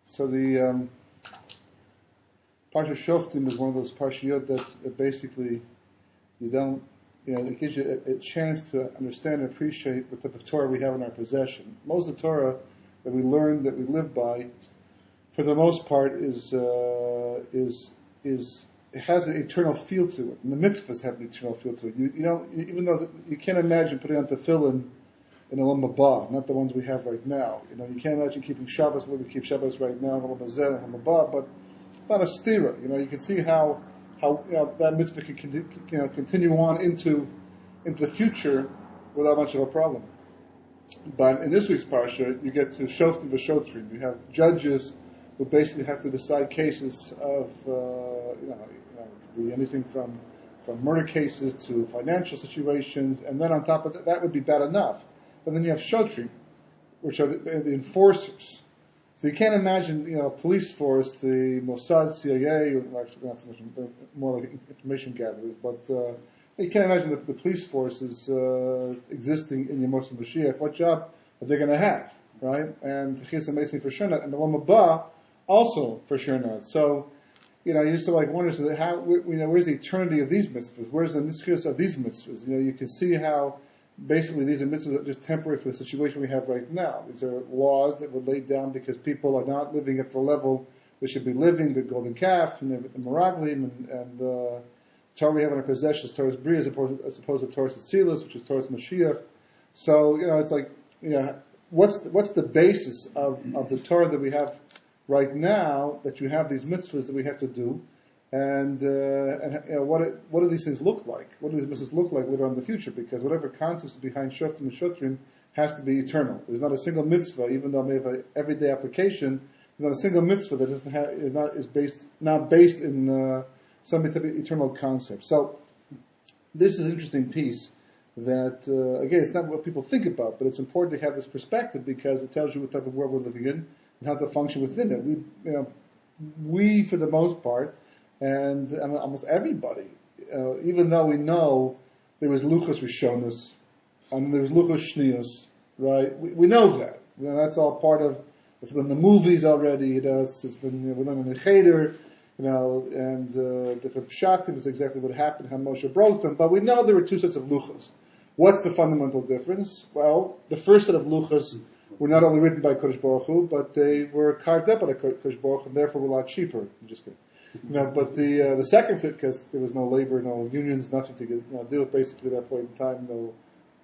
So the Parsha Shoftim is one of those parshiyot that basically it gives you a chance to understand and appreciate what type of Torah we have in our possession. Most of the Torah that we learn, that we live by, for the most part, it has an eternal feel to it. And the mitzvahs have an eternal feel to it. Even though you can't imagine putting on tefillin in Olam Haba, not the ones we have right now. You can't imagine keeping Shabbos like we keep Shabbos right now in Olam Hazeh and Olam Haba, but it's not a stira. You can see how that mitzvah can continue on into the future without much of a problem. But in this week's parsha, you get to Shoftim v'Shotrim. You have judges who basically have to decide cases of it could be anything from murder cases to financial situations, and then on top of that would be bad enough. But then you have Shotrim, which are the enforcers. So you can't imagine, police force, the Mossad, CIA, or actually not so much, more like information gatherers, but you can't imagine the police forces existing in Yemos Mashiach. What job are they going to have, right? And Chisa Mason for sure not, and the Olam Haba also for sure not. So, you used to wonder, so where's the eternity of these mitzvahs? Where's the mitzvahs of these mitzvahs? You can see how basically these are mitzvahs that are just temporary for the situation we have right now. These are laws that were laid down because people are not living at the level they should be living, the golden calf and the Meraglim and the Torah we have in our possessions, Torah's Bria as opposed to Torah's Tzilas, which is Torah's Mashiach. So, it's what's the basis of the Torah that we have right now, that you have these mitzvahs that we have to do, and what do these things look like? What do these mitzvahs look like later on in the future? Because whatever concepts behind Shoftim and Shotrim has to be eternal. There's not a single mitzvah, even though it may have an everyday application. There's not a single mitzvah that is not based in some type of eternal concept. So this is an interesting piece that again, it's not what people think about, but it's important to have this perspective because it tells you what type of world we're living in and how to function within it. We for the most part, and almost everybody, even though we know there was Luchas Rishonos and there was Luchas Shnios, right? We know that. That's all part of. It's been the movies already. It's been we learned in the Cheder, and different pshatim is exactly what happened. How Moshe broke them, but we know there were two sets of Luchas. What's the fundamental difference? Well, the first set of Luchas were not only written by Kodesh Baruch Hu, but they were carved up by Kodesh Baruch Hu, and therefore were a lot cheaper. I'm just kidding. But the second set, because there was no labor, no unions, nothing to deal with basically at that point in time, no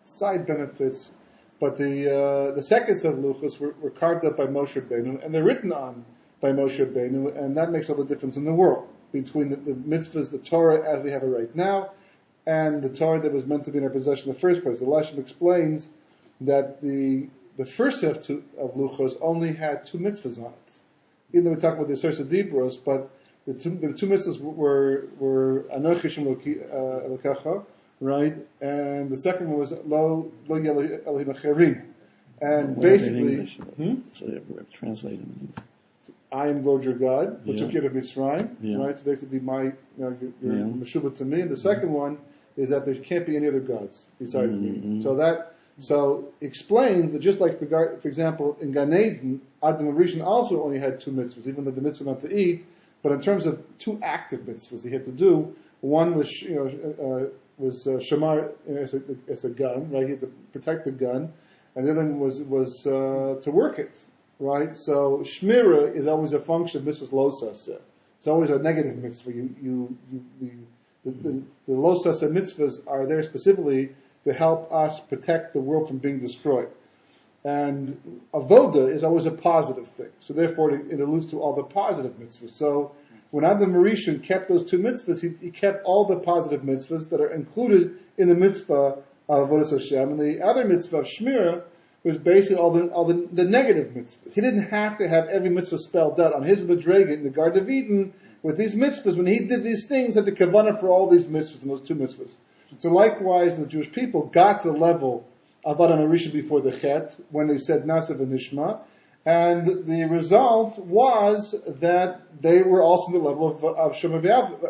side benefits. But the second set of luchos were carved up by Moshe Rabbeinu, and they're written on by Moshe Rabbeinu, and that makes all the difference in the world between the mitzvahs, the Torah as we have it right now, and the Torah that was meant to be in our possession in the first place. The Lashon explains that the first set of luchos only had two mitzvahs on it. Even though we talk about the Aseret Dibros, but the two mitzvahs were Anochi Hashem Elokecha, right? And the second one was Lo Elohim Acherim. And basically, so translate them. I am Lord your God, who took you out of Mitzrayim, right? To be my, your Meshubah to me. And the second one is that there can't be any other gods besides me. So explains that just like, for example, in Gan Eden, Adam Rishon also only had two mitzvahs, even though the mitzvah not to eat. But in terms of two active mitzvahs he had to do, one was shamar as a gun, right? He had to protect the gun, and the other one was to work it, right? So shmira is always a function of mitzvahs lo saseh. It's always a negative mitzvah. The lo saseh mitzvahs are there specifically to help us protect the world from being destroyed. And avoda is always a positive thing. So therefore it alludes to all the positive mitzvahs. So when Adam Rishon kept those two mitzvahs, he kept all the positive mitzvahs that are included in the mitzvah of avodas Hashem. And the other mitzvah of Shmira was basically all the negative mitzvahs. He didn't have to have every mitzvah spelled out on his Madrega in the Garden of Eden with these mitzvahs. When he did these things, had the kavanah for all these mitzvahs and those two mitzvahs. So likewise, the Jewish people got to the level of Adam Rishon before the Chet, when they said Nasav and Nishma, and the result was that they were also in the level of Shema V'Avda,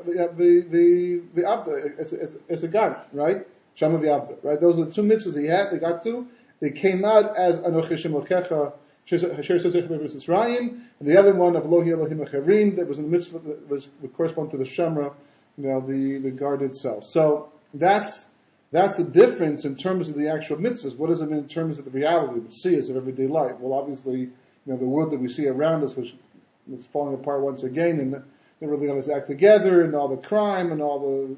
as a gun, right? Shema V'Avda, right? Those are the two mitzvahs they got to. They came out as Anochi Hashem Elokecha and the other one of Elohi Elohim Acharim that was in the mitzvah that would correspond to the Shemra, the guard itself. So that's the difference in terms of the actual mitzvahs. What does it mean in terms of the reality, the siyas of everyday life? Well, obviously, the world that we see around us, which is falling apart once again, and never really going to act together, and all the crime, and all the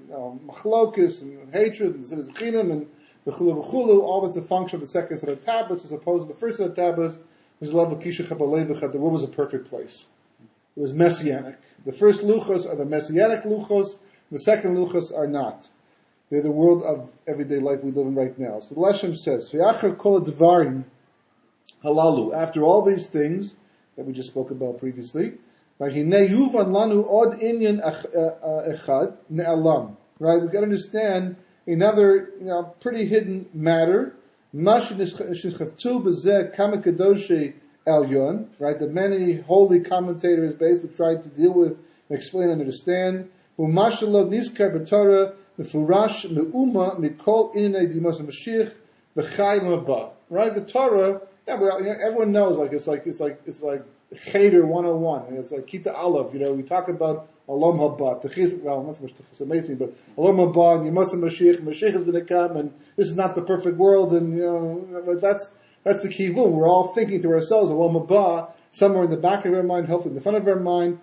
machlokus, and hatred, and zichinim, and v'chulu, all that's a function of the second set of tablets, as opposed to the first set of tablets, which is the world was a perfect place. It was messianic. The first luchos are the messianic luchos, the second luchos are not. They're the world of everyday life we live in right now. So the Leshem says, V'yachar kol Devarim halalu. After all these things that we just spoke about previously, right? Yuvan lanu od inyan echad ne'alam. Right? We've got to understand another, pretty hidden matter. Mashu nishchavtu b'zeh kama kadoshi elyon. Right? That many holy commentators basically tried to deal with, explain, and understand. U'mashu lo nizkar b'torah mefurash me'uma mikol inay dimos Mashiach v'chai l'mabah. Right? The Torah. Yeah, everyone knows. It's like Cheder 101. And it's like Kita Aleph. We talk about Olam Haba. Well, not so much Techis, amazing, but Olam Haba and Yemos Mashiach. Mashiach is going to come, and this is not the perfect world. And that's the kivun. We're all thinking to ourselves Olam Haba somewhere in the back of our mind, hopefully in the front of our mind.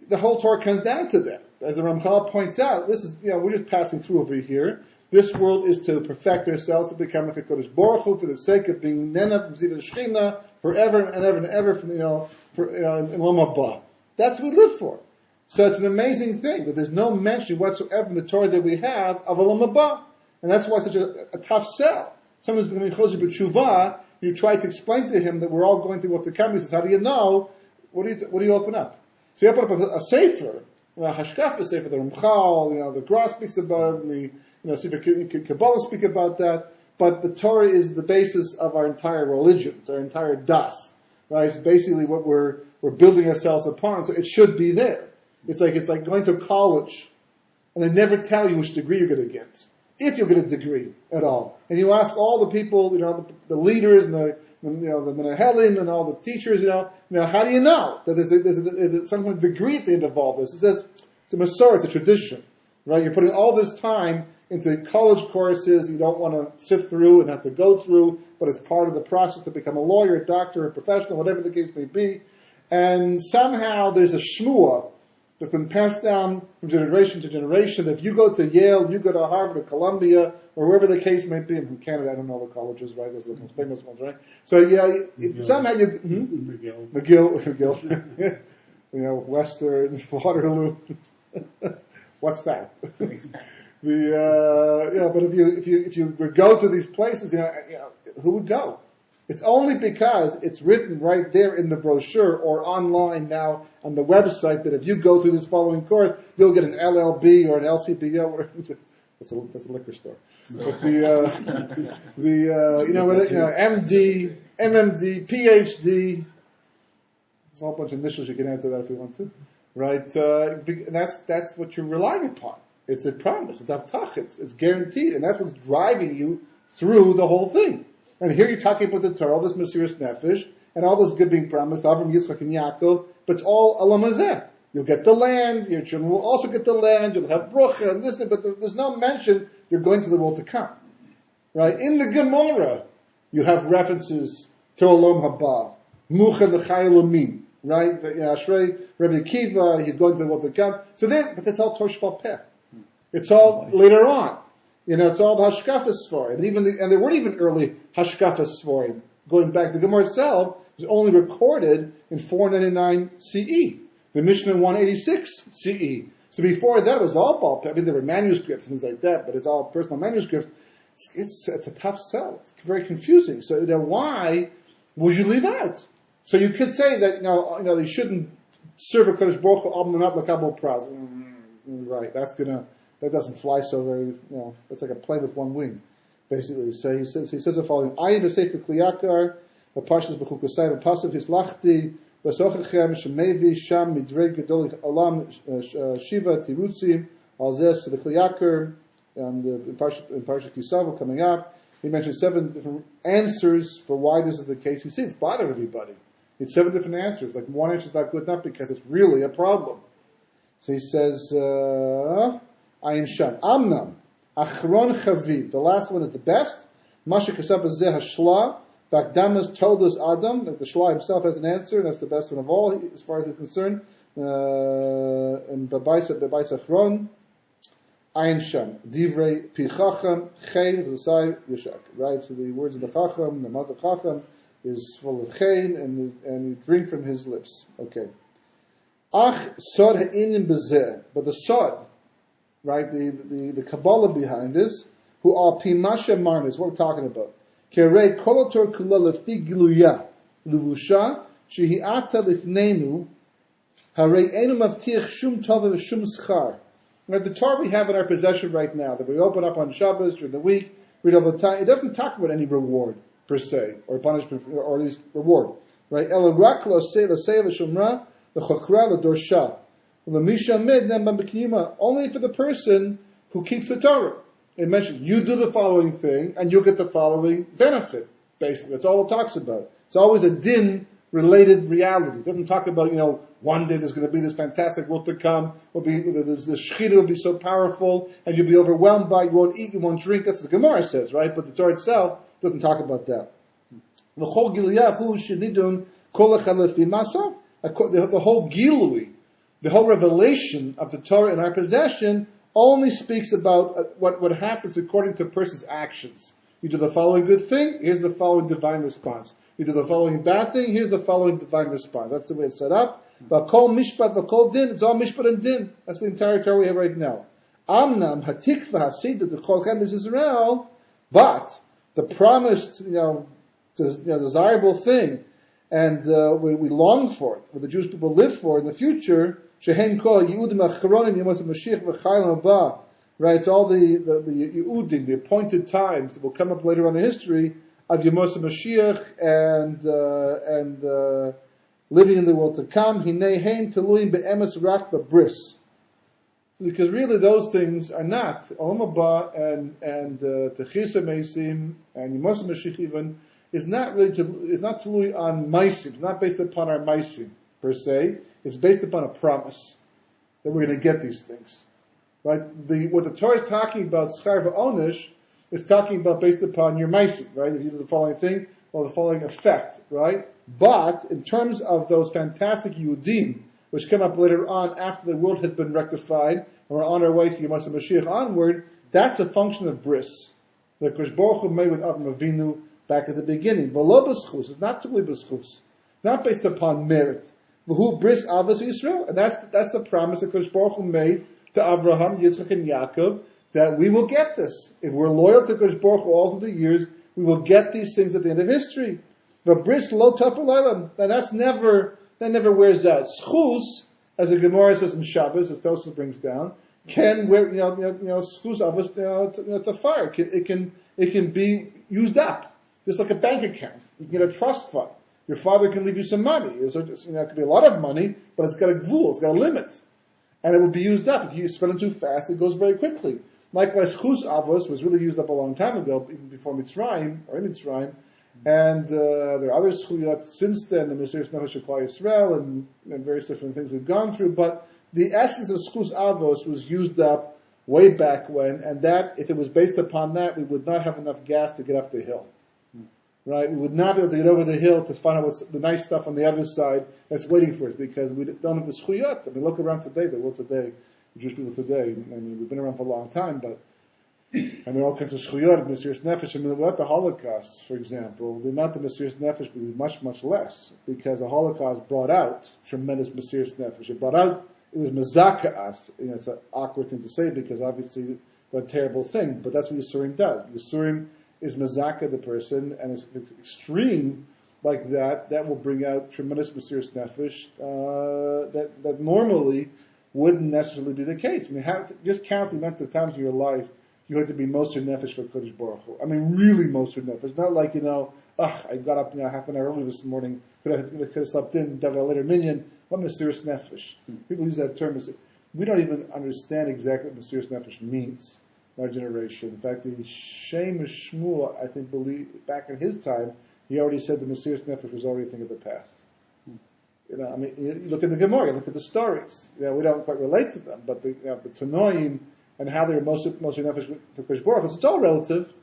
The whole Torah comes down to that. As the Ramchal points out, this is we're just passing through over here. This world is to perfect ourselves, to become like a Kodesh Baruch Hu, for the sake of being Nena from Ziva Shechina forever and ever and ever from in Olam Haba. That's what we live for. So it's an amazing thing that there's no mention whatsoever in the Torah that we have of Olam Haba, and that's why it's such a tough sell. Someone's becoming Choser B'Tshuvah. You try to explain to him that we're all going through what the come. He says, "How do you know? What do you open up?" So you open up a sefer, a Hashkafa sefer, the Ramchal, the Gra speaks about it, and the Kabbalah speak about that, but the Torah is the basis of our entire religion. It's our entire das, right? It's basically what we're building ourselves upon. So it should be there. It's like going to college, and they never tell you which degree you're going to get, if you'll get a degree at all. And you ask all the people, the leaders and the Menahelim and all the teachers, how do you know that there's some kind of degree at the end of all this? It says it's a Masorah, it's a tradition, right? You're putting all this time into college courses you don't want to sit through and have to go through, but it's part of the process to become a lawyer, a doctor, a professional, whatever the case may be. And somehow there's a shmua that's been passed down from generation to generation. If you go to Yale, you go to Harvard or Columbia, or wherever the case may be. I'm from Canada, I don't know the colleges, right? Those are the most famous ones, right? So somehow you... McGill. Western, Waterloo. What's that? But if you would go to these places, who would go? It's only because it's written right there in the brochure or online now on the website that if you go through this following course, you'll get an LLB or an LCBO. That's a liquor store. But MD, MMD, PhD, a whole bunch of initials you can add to that if you want to, right? That's what you're relying upon. It's a promise. It's avtach. It's guaranteed, and that's what's driving you through the whole thing. And here you're talking about the Torah, all this Mesiras Nefesh, and all this good being promised, Avram, Yitzchak, and Yaakov, but it's all Olam Hazeh. You'll get the land, your children will also get the land, you'll have Brucha, and this, but there's no mention you're going to the world to come. Right? In the Gemara, you have references to Olam Haba, Mucha L'chai Elamim, right? Ashrei, Rabbi Akiva, he's going to the world to come. So but that's all Torah Sheba'al Peh. It's all later on. It's all the Hashkafa Sforim. And there weren't even early Hashkafa Sforim. Going back, the Gemara itself was only recorded in 499 CE. The Mishnah 186 CE. So before that, it was all Baal Peh. There were manuscripts and things like that, but it's all personal manuscripts. It's a tough sell. It's very confusing. So why would you leave out? So you could say that they shouldn't serve a Kodesh Baruch Hu Almanat L'Kabel Praz. Right? That doesn't fly so very. It's like a plane with one wing, basically. So he says the following: Ayin v'sefer kliyakar v'parshas b'chukosai v'pasav hislachti v'sochachem shemevi sham midrei gedol olam shiva tirutzim al zeh. So the kliyakar and in Parshas Kisav coming up. He mentioned 7 different answers for why this is the case. You see, it's bothered everybody. It's 7 different answers. Like, one answer is not good enough because it's really a problem. So he says, Ayin Shan. Amnam. Achron Chaviv. The last one is the best. Masha Kasab Zeh Hashla. Bakdamas told us Adam. Like the Shla himself has an answer, and that's the best one of all, as far as he's concerned. And Bebaisa Achron. Ayin Shan. Divrei Pi Chacham. Chein V'sai Yishak. Right? So the words of the Chacham, the mouth of Chacham, is full of chein, and you drink from his lips. Okay. Ach sod ha'inyan bezeh. But the sod, right, the Kabbalah behind this, who are pimasha marnis, what we're talking about. Kerei kolotor kula lefti giluya, levusha, shehi ata lifnenu, harei enu mavtiach shum tova v'shum schar. Now, the Torah we have in our possession right now, that we open up on Shabbos during the week, read all the time, it doesn't talk about any reward, per se, or punishment, or at least reward. Right? El rak lo se v'shumra, the chokra l'dorsha. Only for the person who keeps the Torah. It mentioned, you do the following thing, and you'll get the following benefit, basically. That's all it talks about. It's always a din-related reality. It doesn't talk about, one day there's going to be this fantastic world to come, the shechita will be so powerful, and you'll be overwhelmed by it, you won't eat, you won't drink. That's what the Gemara says, right? But the Torah itself doesn't talk about that. The whole Gilui, the whole revelation of the Torah in our possession only speaks about what happens according to a person's actions. You do the following good thing, here's the following divine response. You do the following bad thing, here's the following divine response. That's the way it's set up. V'kol mishpat, v'kol din, it's all mishpat and din. That's the entire Torah we have right now. Amnam, hatikva, hasidah, the kol chem is Israel, but the promised, desirable thing, and we long for it, what the Jewish people live for in the future, shehen kol Yehudim achronim yemos Mashiach v'chayim haba, right? It's all the Yehudim, the appointed times that will come up later on in history of Yemos Mashiach and living in the world to come. Hinei hein teluim be'emes rak b'bris. Because really those things are not Olam Haba and Techisa Meisim and Yemos Mashiach even is not totally on Meisim. It's not based upon our Meisim per se. It's based upon a promise that we're going to get these things. Right? What the Torah is talking about, Schar v'Onish, is talking about based upon your Meisim. Right? If you do the following thing or the following effect. Right? But in terms of those fantastic Yehudim, which come up later on after the world has been rectified, and we're on our way to Yom HaMashiach onward, that's a function of bris. The Kosh Baruch Hu made with Avram Avinu back at the beginning. V'lo b'schus, it's not totally b'schus. Not based upon merit. V'hu bris avos Yisrael. And that's the promise that Kosh Baruch Hu made to Abraham, Yitzchak, and Yaakov, that we will get this. If we're loyal to Kosh Baruch Hu all through the years, we will get these things at the end of history. V'bris lo tafel leilam. And that never wears out. Schus, as the Gemara says in Shabbos, as Tosfos brings down, can wear, schus avos, to fire. It can be used up. Just like a bank account. You can get a trust fund. Your father can leave you some money. It could be a lot of money, but it's got a gvul, it's got a limit. And it will be used up. If you spend it too fast, it goes very quickly. Likewise, chus avos was really used up a long time ago, even before Mitzrayim, or in Mitzrayim. And there are other schuyot since then, the Mesiras Nefesh of Klal Yisrael, and various different things we've gone through. But the essence of chus avos was used up way back when, and that, if it was based upon that, we would not have enough gas to get up the hill. Right? We would not be able to get over the hill to find out what's the nice stuff on the other side that's waiting for us, because we don't have the schuyot. I mean, look around today, the world today, the Jewish people today. I mean, we've been around for a long time, but there are all kinds of schuyot, Mesiras Nefesh. I mean, without the Holocaust, for example, the amount of Mesiras Nefesh would be much, much less, because the Holocaust brought out tremendous Mesiras Nefesh. It was mezaka us. It's an awkward thing to say, because obviously what a terrible thing, but that's what Yisurim does. Yisurim is mezaka the person, and it's extreme like that will bring out tremendous Mesiras Nefesh that normally wouldn't necessarily be the case. I mean, just count the amount of times in your life you had to be Moser Nefesh for Kodesh Baruch Hu. I mean, really Moser Nefesh. Not like, I got up half an hour early this morning, but I could have slept in, done a later minyan. What Mesiras Nefesh? People use that term. We don't even understand exactly what Mesiras Nefesh means. in our generation. In fact, the Shem Shmuel, I think, back in his time, he already said the Mesiras Nefesh was already a thing of the past. You look at the Gemara, you look at the stories. We don't quite relate to them, but the Tanoim and how they're mostly Nefesh for Kosh Baruch Hu, it's all relative.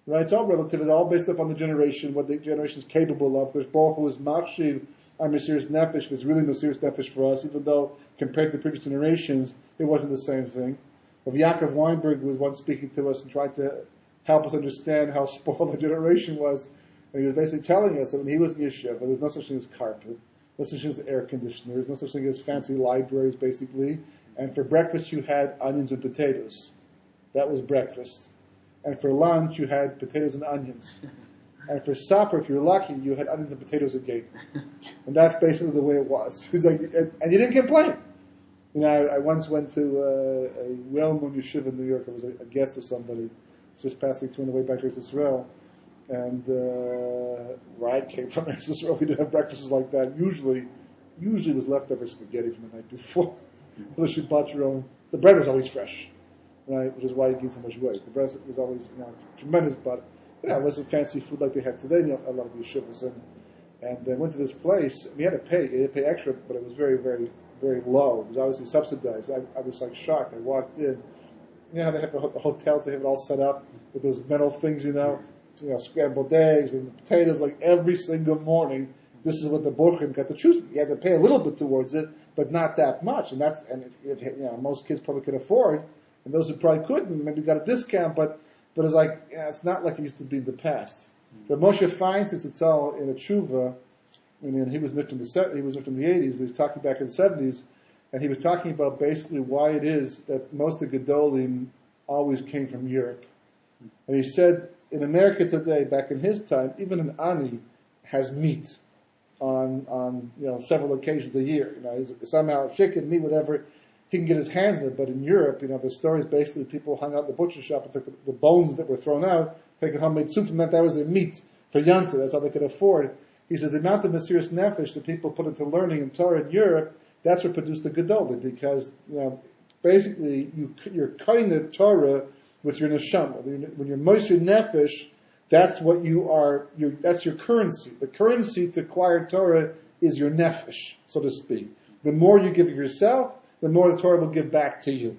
Right? It's all relative. It's all based upon the generation, what the generation is capable of. Kosh Baruch Hu is Machshiv, our Mesiras Nefesh was really Mesiras Nefesh for us, even though compared to the previous generations, it wasn't the same thing. Rabbi Yaakov Weinberg was once speaking to us and tried to help us understand how spoiled the generation was. And he was basically telling us that when he was in Yeshiva, there's no such thing as carpet, no such thing as air conditioners, no such thing as fancy libraries, basically. And for breakfast, you had onions and potatoes. That was breakfast. And for lunch, you had potatoes and onions. And for supper, if you were lucky, you had onions and potatoes again. And that's basically the way it was. It's like, and you didn't complain. I once went to a well-known yeshiva in New York. I was a guest of somebody. It's just passing through on the way back to Israel. And where I came from, Israel, we didn't have breakfasts like that. Usually it was leftover spaghetti from the night before. Unless you bought your own. The bread was always fresh, right? Which is why you gained so much weight. The bread was always tremendous, but it wasn't fancy food like they have today. A lot of yeshivas. And I went to this place. We had to pay extra, but it was very, very, very low. It was obviously subsidized. I was like shocked. I walked in. You know how they have the hotels, they have it all set up with those metal things, scrambled eggs and potatoes, like every single morning. This is what the Borchim got to choose. You had to pay a little bit towards it, but not that much. And if most kids probably could afford, and those who probably couldn't, maybe got a discount, but it's like, it's not like it used to be in the past. But Moshe finds it's all in a tshuva. He was nifted in the 80s, but he was talking back in the 70s, and he was talking about basically why it is that most of the Gedolim always came from Europe. And he said, in America today, back in his time, even an ani has meat on several occasions a year. He's somehow chicken, meat, whatever, he can get his hands on it. But in Europe, the story is basically people hung out in the butcher shop and took the bones that were thrown out, take a homemade soup from that was their meat for Yanta. That's how they could afford. He says the amount of Mesiras Nefesh that people put into learning in Torah in Europe, that's what produced the Gedolim, because basically you're kind of Torah with your neshama. When you're Mesiras Nefesh, that's what you are. That's your currency. The currency to acquire Torah is your nefesh, so to speak. The more you give of yourself, the more the Torah will give back to you.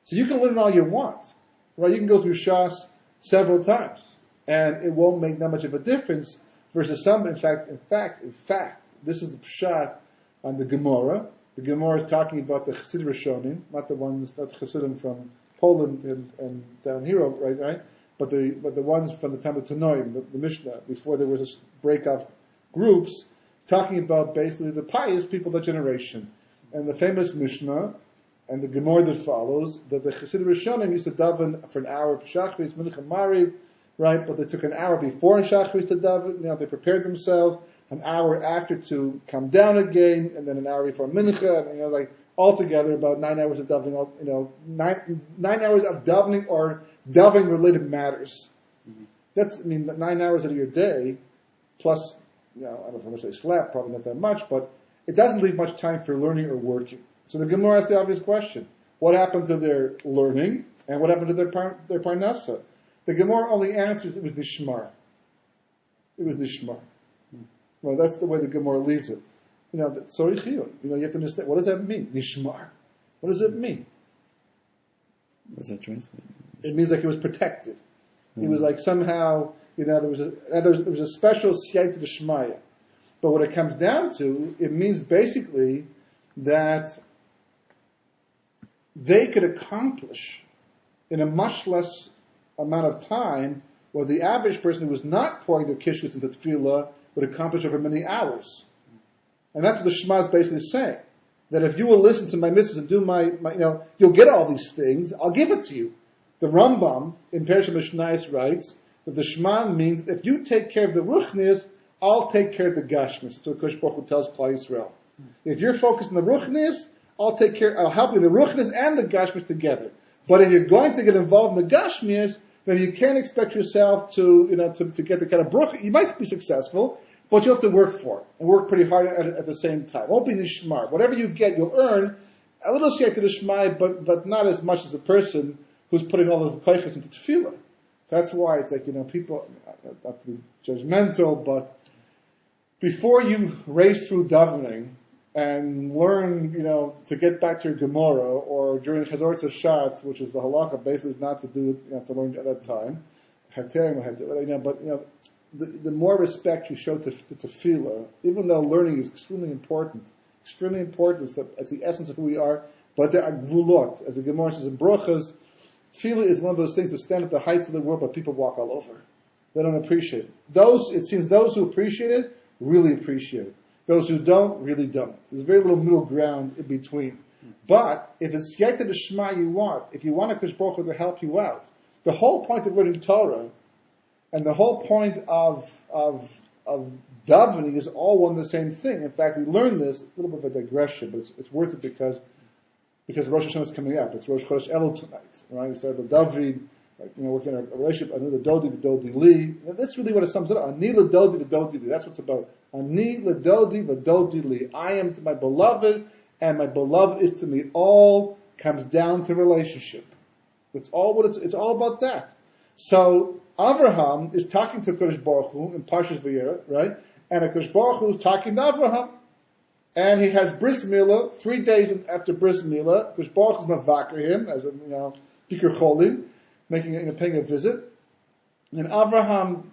So you can learn all you want, right? You can go through Shas several times, and it won't make that much of a difference. Versus some, in fact, this is the pshat on the Gemara. The Gemara is talking about the Chassidim Rishonim, not the Chassidim from Poland and down here, right? But the ones from the time of Tanoim, the Mishnah, before there was this break of groups, talking about basically the pious people of that generation. And the famous Mishnah, and the Gemara that follows, that the Chassidim Rishonim used to daven for an hour for Shachris, Mincha Mariv, right? But they took an hour before Shachris to daven, they prepared themselves, an hour after to come down again, and then an hour before Mincha, and altogether about 9 hours of davening, 9 hours of davening or davening related matters. Mm-hmm. That's, 9 hours out of your day, plus, I don't know if I'm going to say slap, probably not that much, but it doesn't leave much time for learning or working. So the Gemara asks the obvious question. What happened to their learning, and what happened to their parnasa? The Gemara only answers it was nishmar. It was nishmar. Mm-hmm. Well, that's the way the Gemara leaves it. Sorry, you have to understand, what does that mean? Nishmar. What does it mean? What does that translate? It means like it was protected. It was like somehow, there was a special siyata d'shmaya. But what it comes down to, it means basically that they could accomplish in a much less amount of time what the average person who was not pouring their kishkutz into tefillah would accomplish over many hours. And that's what the Shema is basically saying. That if you will listen to my mitzvahs and do my you'll get all these things, I'll give it to you. The Rambam in Parashat Mishnayos writes that the Shema means if you take care of the ruchnias, I'll take care of the gashmis. That's what Kosh Baruch Hu tells Klal Yisrael. If you're focused on the ruchnias, I'll help you in the ruchnias and the gashmis together. But if you're going to get involved in the gashmis, then you can't expect yourself to get the kind of bruch. You might be successful, but you'll have to work for it, and work pretty hard at the same time. It won't be nishmar. Whatever you get, you'll earn a little share to the shmai, but not as much as a person who's putting all the koiches into tefillah. That's why it's like, people, not to be judgmental, but before you race through davening and learn, to get back to your Gemara, or during Chazor Tzashatz, which is the halacha, basically is not to do it, you have to learn at that time. But the more respect you show to tefillah, even though learning is extremely important, it's the essence of who we are, but there are gvulot. As the Gemara says in Brochas, tefillah is one of those things that stand at the heights of the world, but people walk all over. They don't appreciate it. Those who appreciate it, really appreciate it. Those who don't, really don't. There's very little middle ground in between. But if it's Yeta D'Shma you want, if you want a Kosh Baruch Hu to help you out, the whole point of learning Torah and the whole point of davening is all one and the same thing. In fact, we learn this, a little bit of a digression, but it's worth it because Rosh Hashanah is coming up. It's Rosh Chodesh Elul tonight, right? We started the David, working on a relationship, Ani L'Dodi Li. That's really what it sums it up. Ani L'Dodi Li. That's what it's about. Ani L'Dodi Li. I am to my beloved, and my beloved is to me. All comes down to relationship. It's all about that. So Avraham is talking to Kodesh Baruch Hu in Parshas Vayera, right? And Kodesh Baruch Hu is talking to Avraham. And he has bris milah 3 days after bris milah. Kodesh Baruch Hu is mavaker him as a Bikur Cholim, paying a visit. And Avraham,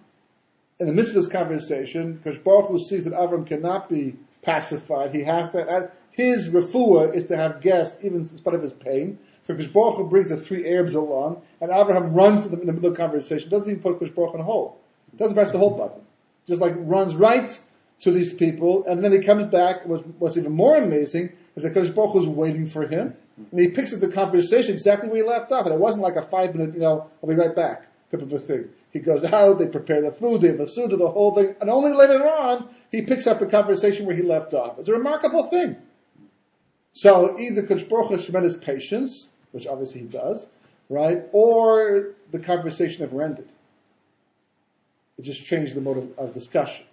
in the midst of this conversation, Kodesh Baruch Hu sees that Avraham cannot be pacified. He has to. His refuah is to have guests, even in spite of his pain. So Kodesh Baruch Hu brings the 3 Arabs along, and Avraham runs to them in the middle of the conversation. Doesn't even put Kodesh Baruch Hu on hold. Doesn't press the hold button. Just runs right to these people, and then he comes back. What's even more amazing is that Kodesh Baruch Hu is waiting for him, and he picks up the conversation exactly where he left off. And it wasn't like a 5-minute, I'll be right back type of a thing. He goes out, they prepare the food, they have a suda, the whole thing, and only later on he picks up the conversation where he left off. It's a remarkable thing. So either Kodesh Baruch Hu has tremendous patience, which obviously he does, right? Or the conversation never ended. It just changed the mode of discussion.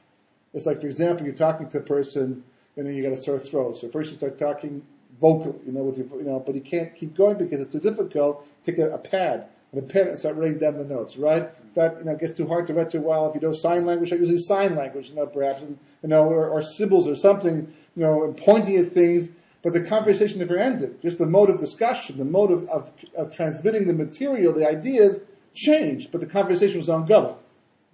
It's like, for example, you're talking to a person, and then you got a sore throat. So first you start talking vocally, but you can't keep going because it's too difficult. Take a pad and start writing down the notes, right? That gets too hard to write to a while. If you know sign language, I use sign language, perhaps, or symbols or something, and pointing at things. But the conversation never ended. Just the mode of discussion, the mode of transmitting the material, the ideas changed, but the conversation was ongoing.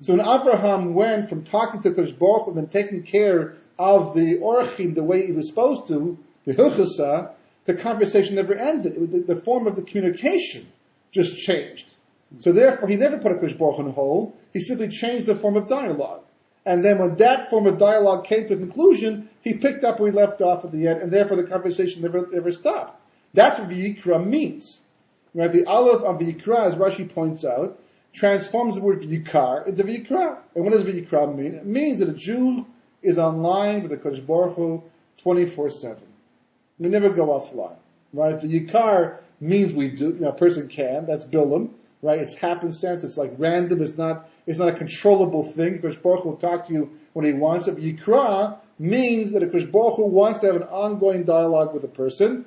So when Avraham went from talking to Kodesh Baruch Hu and then taking care of the orchim the way he was supposed to, the hilchasa, the conversation never ended. It was the form of the communication just changed. So therefore, he never put a Kodesh Baruch Hu on hold. He simply changed the form of dialogue. And then when that form of dialogue came to a conclusion, he picked up where he left off at the end, and therefore the conversation never stopped. That's what V'yikra means. Right? The Aleph on V'yikra, as Rashi points out, transforms the word V'yikar into V'yikra. And what does V'yikra mean? It means that a Jew is online with the Kodesh Baruch Hu 24/7. We never go offline. Right? V'yikar means we do, a person can, that's Bilam. Right? It's happenstance, it's like random, it's not a controllable thing. Kodesh Baruch Hu will talk to you when he wants it. Yikra means that a Kodesh Baruch Hu wants to have an ongoing dialogue with a person,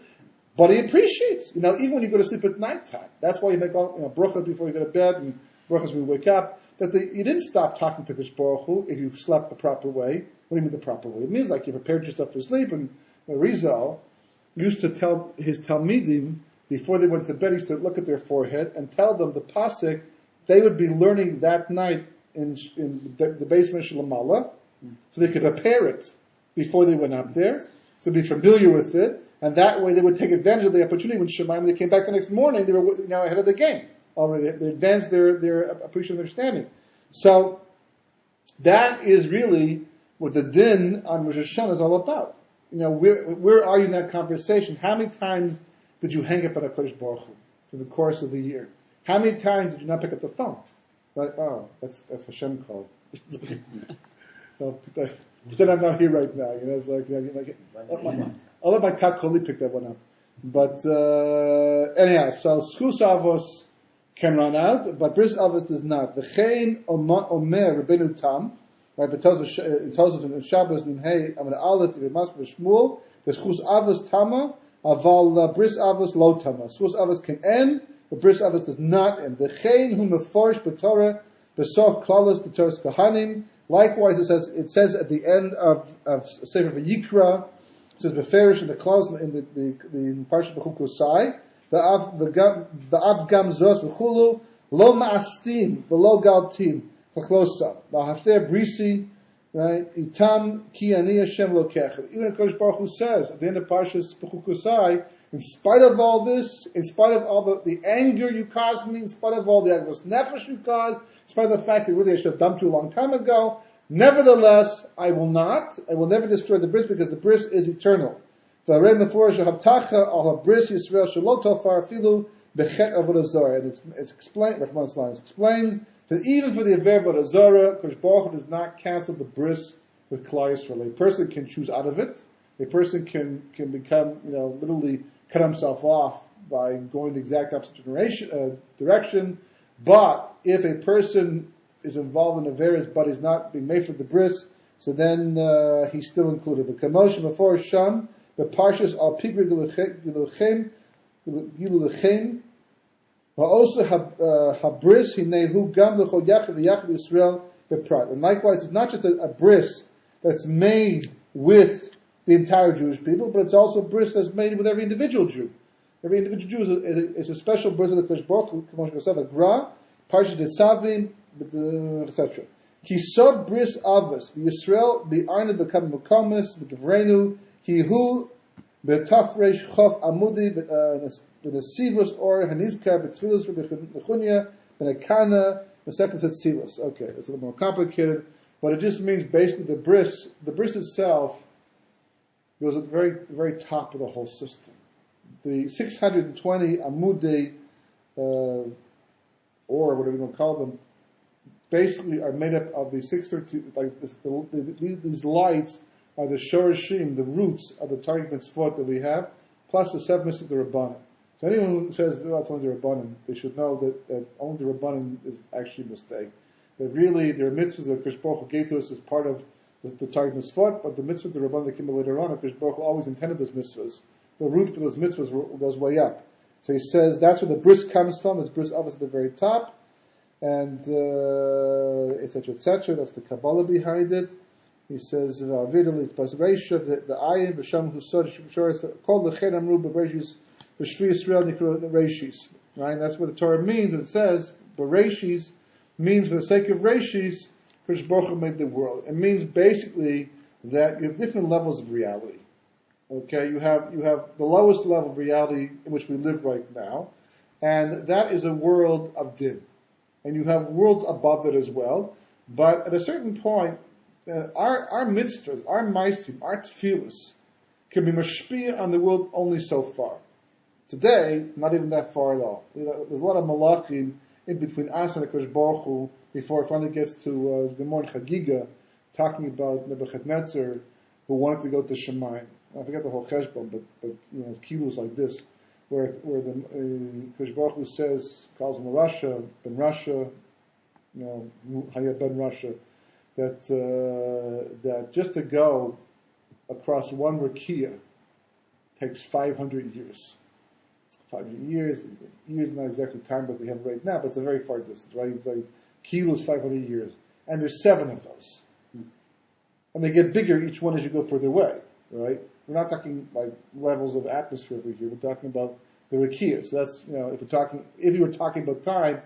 but he appreciates, even when you go to sleep at nighttime. That's why you make all, brachas before you go to bed and brachas when you wake up, that you didn't stop talking to Kodesh Baruch Hu if you slept the proper way. What do you mean the proper way? It means like you prepared yourself for sleep, and Rizal used to tell his Talmidim, before they went to bed, he said, look at their forehead and tell them the pasuk they would be learning that night in the basement of Shalamala, so they could prepare it before they went up there, to be familiar with it, and that way they would take advantage of the opportunity when Shemaim, when they came back the next morning, they were ahead of the game already. They advanced their appreciation and understanding. So that is really what the din on Rosh Hashanah is all about. Where are you in that conversation? How many times did you hang up on a Kodesh Baruch Hu through the course of the year? How many times did you not pick up the phone? Like, that's Hashem called. Pretend I'm not here right now. It's like I'll let my top colleague pick that one up. But anyhow, so Schus Avos can run out, but Bris Avos does not. V'chein Omer Rabbeinu Tam, right? But it tells us in Shabbos in Hey Amar Aleph Rimas B'Shmuel the Schus Avos Tama. Aval bris avos lo tama. Schus avos can end, The bris avos does not end. V'chein hu meforsh b'Torah b'sof klalos the Torah's kahanim. Likewise, it says at the end of Sefer Vayikra, it says beferish in the klalos in the parsha b'chukusai the av gam zos v'chulu lo ma'astim v'lo galtim v'chlosa v'hafer brisi. Right, itam ki ani Hashem lokechet. Even Kodesh Baruch Hu says at the end of Parshas Bechukusai, in spite of all this, in spite of all the anger you caused me, in spite of all the agros nefesh you caused, in spite of the fact that really I should have dumped you a long time ago, nevertheless, I will never destroy the bris because the bris is eternal. And it's explained, it's explained that even for the Aver Avodah Zarah, Kodesh Baruch Hu does not cancel the bris with Klal Yisrael. A person can choose out of it. A person can become, literally cut himself off by going the exact opposite direction. But if a person is involved in Averis but is not being made for the bris, so then he's still included. The commotion before Sham, the Parshas al Pigri Gilulechem, also habris hinehu gam l'chol yachid v'yachid Yisrael beprat. And likewise, it's not just a bris that's made with the entire Jewish people, but it's also a bris that's made with every individual Jew. Every individual Jew is a special bris of the Kodesh Baruch Hu, K'mo shekosef Agra, Parshas Nitzavim, etc. Kisod bris avos v'Yisrael b'arna b'kam mukamis b'devrenu kihu b'tafresh chof amudi b'nesivus or hanizkar b'tfilos b'chunya b'nekana b'sepet tzilus. Okay, it's a little more complicated, but it just means basically the bris itself goes at the very, very top of the whole system. The 620 amudi, or whatever you want to call them, basically are made up of the 613, like these lights are the shorashim, the roots of the Targum Mitzvot that we have, plus the 7 mitzvot of the Rabbanim. So anyone who says that's only the Rabbanim, they should know that only the Rabbanim is actually a mistake. That really there are mitzvahs that Kodesh Baruch Hu gave to us as part of the Targum Mitzvot, but the mitzvahs of the Rabbanim that came later on, Kodesh Baruch Hu always intended those mitzvahs. The root for those mitzvahs goes way up. So he says that's where the bris comes from. It's bris obviously at the very top, and etc. etc. That's the Kabbalah behind it. He says, the ayin v'sham husod shor called l'chen amru b'bereshis b'shvi Yisrael nikro reishis. Right, and that's what the Torah means. It says bereshis means for the sake of reishis, Kodesh Baruch Hu made the world. It means basically that you have different levels of reality. Okay, you have the lowest level of reality in which we live right now, and that is a world of din. And you have worlds above it as well. But at a certain point, our mitzvahs, our maisim, our tefillos can be mashpia on the world only so far. Today, not even that far at all. There's a lot of malachim in between us and the Kodesh Baruch Hu before it finally gets to Gemor Chagiga, talking about Nebuchadnezzar who wanted to go to Shemayim. I forget the whole cheshbon, but it's kilos like this, where the Kodesh Baruch Hu says, calls him Russia, Ben Russia, Hayat Ben Russia, that just to go across one rakia takes 500 years. 500 years is not exactly time that we have right now, but it's a very far distance, right? It's like kilos, 500 years. And there's 7 of those. And they get bigger each one as you go further away, right? We're not talking like levels of atmosphere over here. We're talking about the rakia. So that's, if you were talking about time,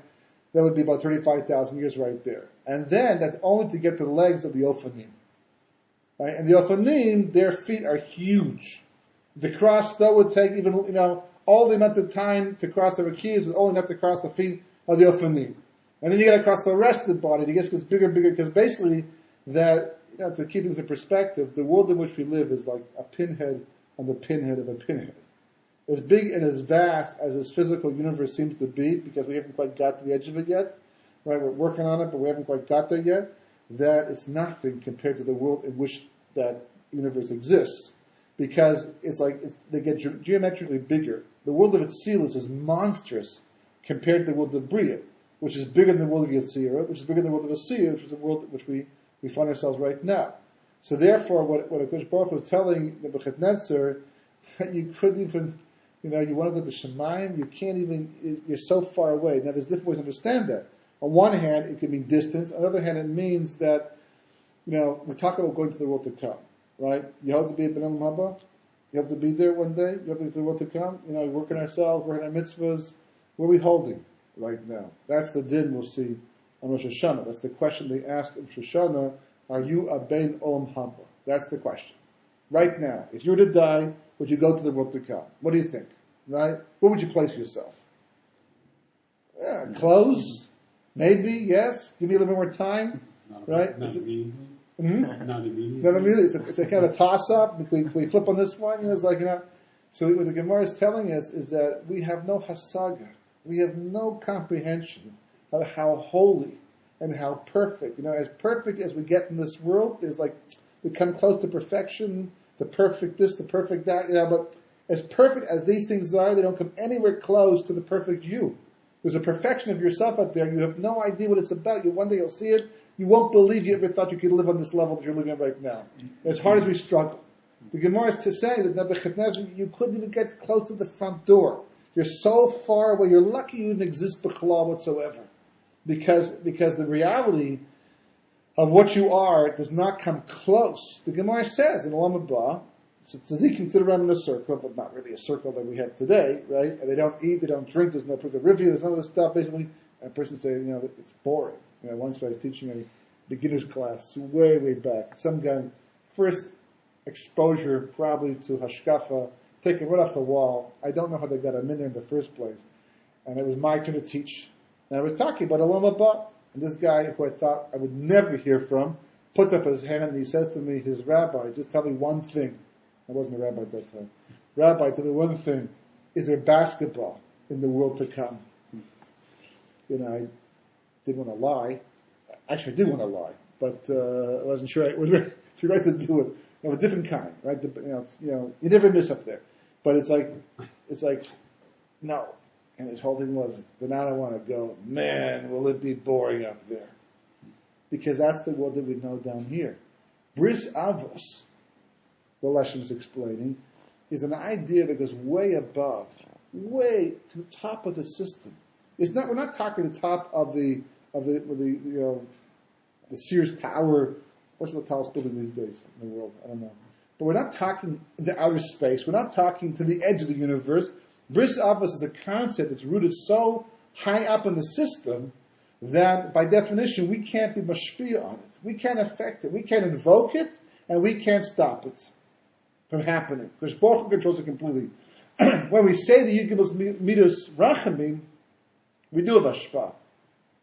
that would be about 35,000 years right there. And then that's only to get to the legs of the Ophanim. Right? And the Ophanim, their feet are huge. The cross, though, would take even, all the amount of time to cross the rakia is only enough to cross the feet of the Ophanim. And then you got to cross the rest of the body. It gets bigger and bigger, because basically that, to keep things in perspective, the world in which we live is like a pinhead on the pinhead of a pinhead. As big and as vast as this physical universe seems to be, because we haven't quite got to the edge of it yet, right? We're working on it, but we haven't quite got there yet, that it's nothing compared to the world in which that universe exists. Because they get geometrically bigger. The world of Atzilus is monstrous compared to the world of Bria, which is bigger than the world of Yetzirah, which is bigger than the world of Asiyah, which is the world in which we find ourselves right now. So therefore, what Kodesh Baruch Hu was telling Nebuchadnezzar, that you couldn't even You know, you want to go to Shemayim, you can't even, you're so far away. Now, there's different ways to understand that. On one hand, it can mean distance. On the other hand, it means that, you know, we're talking about going to the world to come, right? You hope to be a Ben Olam Haba. You hope to be there one day. You hope to be the world to come. You know, working ourselves, working our mitzvahs. What are we holding right now? That's the din we'll see on Rosh Hashanah. That's the question they ask in Rosh Hashanah. Are you a Ben Olam Haba? That's the question. Right now, if you were to die, would you go to the world to come? What do you think? Right? Where would you place yourself? Yeah, close? Maybe, yes. Give me a little bit more time. Right? Not immediately. Not immediately. It's a kind of toss-up. We flip on this one? You know, it's like, you know. So what the Gemara is telling us is that we have no hasaga. We have no comprehension of how holy and how perfect. You know, as perfect as we get in this world, there's like, we come close to perfection, the perfect this, the perfect that, you know, but as perfect as these things are, they don't come anywhere close to the perfect you. There's a perfection of yourself out there. You have no idea what it's about. One day you'll see it. You won't believe you ever thought you could live on this level that you're living on right now. As hard as we struggle. The Gemara is to say that Nebuchadnezzar, you couldn't even get close to the front door. You're so far away. You're lucky you even exist b'chalal whatsoever. Because the reality of what you are does not come close. The Gemara says in Olam Haba, tzaddikim sit around in a circle, but not really a circle that we have today, right? And they don't eat, they don't drink, there's no review, there's none of this stuff. Basically, a person say, you know, it's boring. You know, once I was teaching a beginner's class way back. Some guy, first exposure probably to Hashkafa, taken right off the wall. I don't know how they got him in there in the first place. And it was my turn to teach. And I was talking about Olam Haba. And this guy, who I thought I would never hear from, puts up his hand and he says to me, his rabbi, just tell me one thing. I wasn't a rabbi at that time. Rabbi, tell me one thing. Is there basketball in the world to come? You know, I didn't want to lie. Actually, I did want to lie, but I wasn't sure I was right to do it. You know, a different kind, right? You never miss up there. But it's like, no. And his whole thing was, then I don't want to go. Man, will it be boring up there? Because that's the world that we know down here. Bris Avos, the Lashon's explaining, is an idea that goes way above, way to the top of the system. We're not talking the top of the Sears Tower. What's the tallest building these days in the world? I don't know. But we're not talking the outer space. We're not talking to the edge of the universe. Bris Avos is a concept that's rooted so high up in the system that, by definition, we can't be mashpia on it. We can't affect it. We can't invoke it, and we can't stop it from happening. Because Baruch Hu controls it completely. When we say the Yigibus Midas Rachamim, we do have ashpa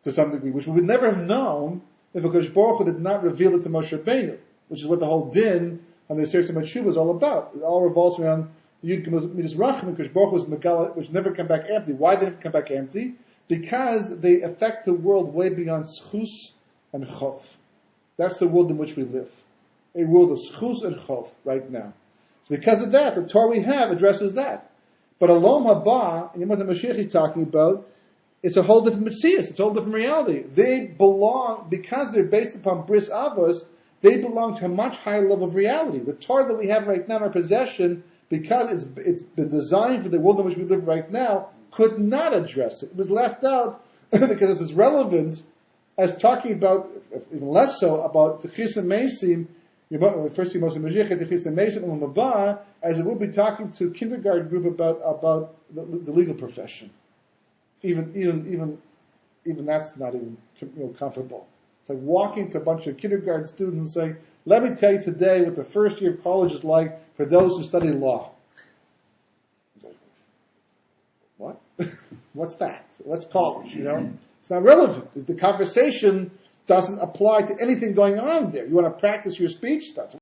to some degree, which we would never have known if Baruch Hu did not reveal it to Moshe Rabbeinu, which is what the whole din on the Sefer Tshuva is all about. It all revolves around the Yud Midas Rachamim, because Baruch Hu is Megala, which never come back empty. Why did it come back empty? Because they affect the world way beyond schus and chof. That's the world in which we live. A world of schus and chof right now. So because of that, the Torah we have addresses that. But Olam Haba, and what the Mashiach is talking about, it's a whole different Metzius, it's a whole different reality. They belong, because they're based upon Bris Avos, they belong to a much higher level of reality. The Torah that we have right now in our possession, because it's been designed for the world in which we live right now, could not address it. It was left out because it's as relevant as talking about, even less so, about Techis and Mesim, first Moshe Mashiach, Techis and Mesim, and Mabah, as it would be talking to a kindergarten group about the legal profession. Even that's not even comparable. It's like walking to a bunch of kindergarten students and saying, let me tell you today what the first year of college is like for those who study law. It's like, what? What's that? What's college? It's not relevant. The conversation doesn't apply to anything going on there. You want to practice your speech? That's